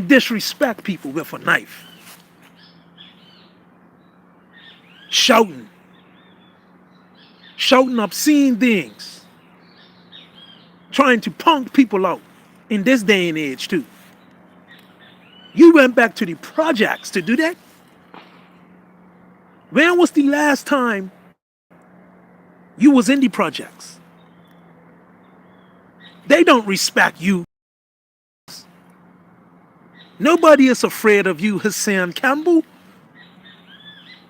and disrespect people with a knife, shouting obscene things, trying to punk people out in this day and age too. You went back to the projects to do that? When was the last time you was in the projects? They don't respect you. Nobody is afraid of you, Hassan Campbell.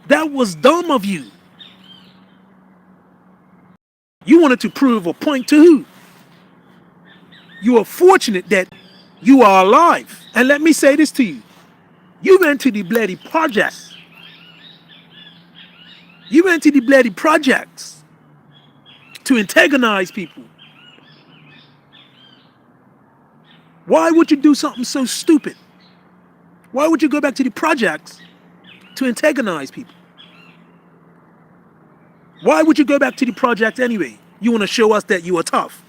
That was dumb of you. You wanted to prove a point to who? You are fortunate that you are alive. And let me say this to you. You went to the bloody projects. You went to the bloody projects to antagonize people. Why would you do something so stupid? Why would you go back to the projects to antagonize people? Why would you go back to the projects anyway? You want to show us that you are tough.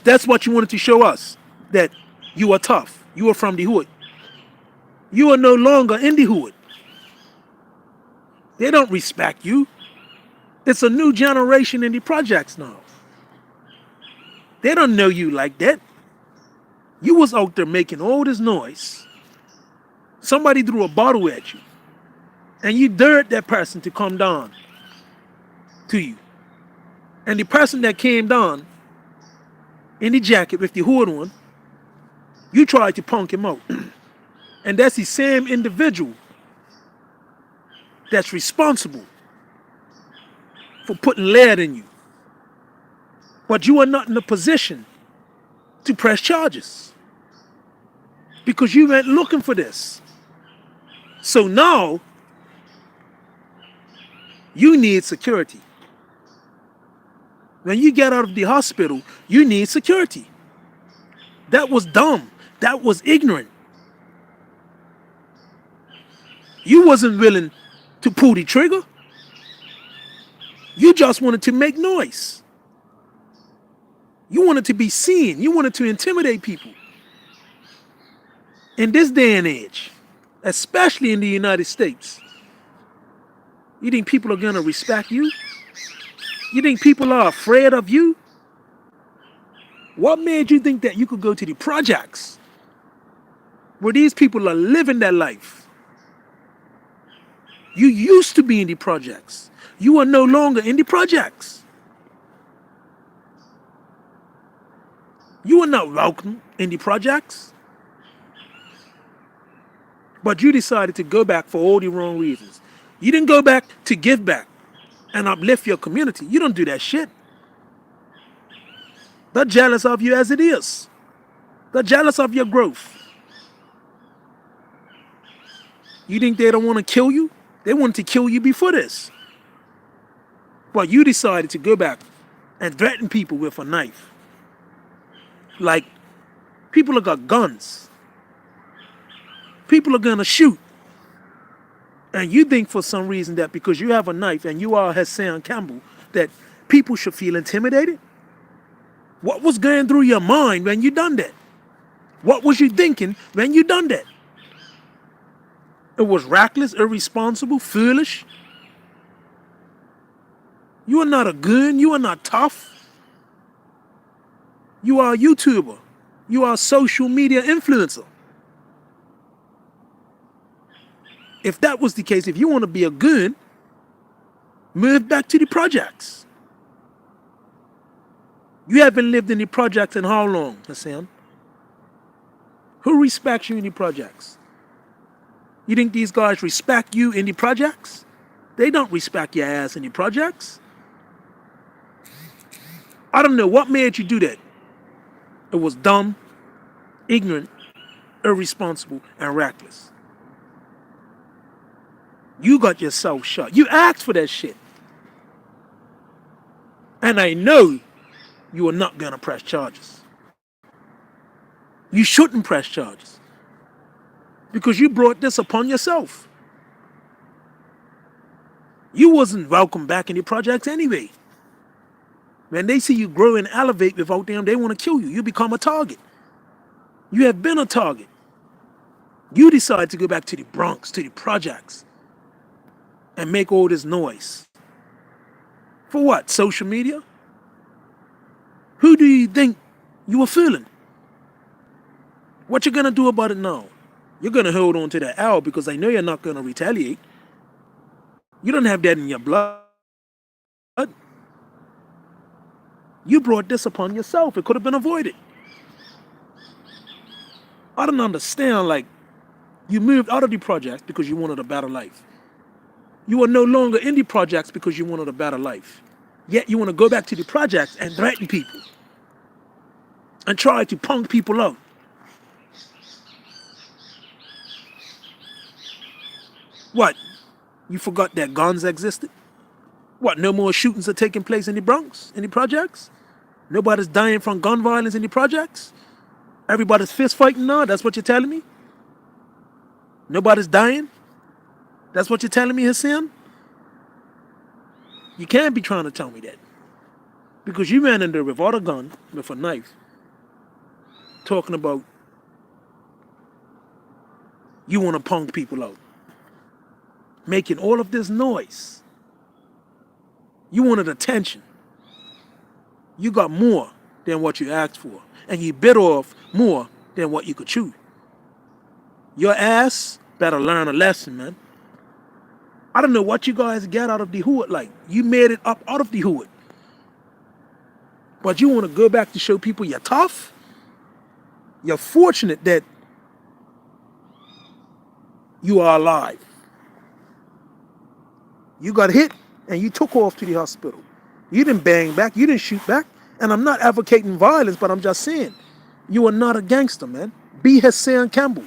That's what you wanted to show us, that you are tough. You are from the hood. You are no longer in the hood. They don't respect you. It's a new generation in the projects now. They don't know you like that. You was out there making all this noise. Somebody threw a bottle at you. And you dared that person to come down to you. And the person that came down in the jacket with the hood on, you tried to punk him out. And that's the same individual that's responsible for putting lead in you. But you are not in a position to press charges because you went looking for this. So now you need security. When you get out of the hospital, you need security. That was dumb. That was ignorant. You wasn't willing to pull the trigger. You just wanted to make noise. You wanted to be seen. You wanted to intimidate people. In this day and age, especially in the United States, you think people are going to respect you? You think people are afraid of you? What made you think that you could go to the projects where these people are living their life? You used to be in the projects. You are no longer in the projects. You are not welcome in the projects. But you decided to go back for all the wrong reasons. You didn't go back to give back and uplift your community. You don't do that shit. They're jealous of you as it is. They're jealous of your growth. You think they don't want to kill you? They wanted to kill you before this. But you decided to go back and threaten people with a knife. Like, people have got guns. People are going to shoot. And you think for some reason that because you have a knife and you are Hassan Campbell, that people should feel intimidated? What was going through your mind when you done that? What was you thinking when you done that? It was reckless, irresponsible, foolish. You are not a goon. You are not tough. You are a YouTuber. You are a social media influencer. If that was the case, if you want to be a goon, move back to the projects. You haven't lived in the projects in how long, Hassan? Who respects you in the projects? You think these guys respect you in the projects? They don't respect your ass in the projects. I don't know what made you do that. It was dumb, ignorant, irresponsible, and reckless. You got yourself shot. You asked for that shit. And I know you are not going to press charges. You shouldn't press charges. Because you brought this upon yourself. You wasn't welcome back in the projects anyway. When they see you grow and elevate without them, they want to kill you. You become a target. You have been a target. You decide to go back to the Bronx, to the projects, and make all this noise. For what? Social media? Who do you think you were fooling? What you gonna do about it now? You're gonna hold on to that L because I know you're not gonna retaliate. You don't have that in your blood. You brought this upon yourself. It could have been avoided. I don't understand, like, you moved out of the projects because you wanted a better life. You are no longer in the projects because you wanted a better life. Yet you want to go back to the projects and threaten people and try to punk people out. What? You forgot that guns existed? What, no more shootings are taking place in the Bronx, in the projects? Nobody's dying from gun violence in the projects? Everybody's fist fighting now? That's what you're telling me? Nobody's dying? That's what you're telling me, Hassan? You can't be trying to tell me that. Because you ran in there without a gun, with a knife, talking about you want to punk people out. Making all of this noise. You wanted attention. You got more than what you asked for. And you bit off more than what you could chew. Your ass better learn a lesson, man. I don't know what you guys get out of the hood. Like, you made it up out of the hood. But you want to go back to show people you're tough? You're fortunate that you are alive. You got hit and you took off to the hospital. You didn't bang back. You didn't shoot back. And I'm not advocating violence, but I'm just saying, you are not a gangster, man. Be Hassan Campbell.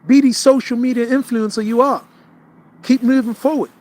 Be the social media influencer you are. Keep moving forward.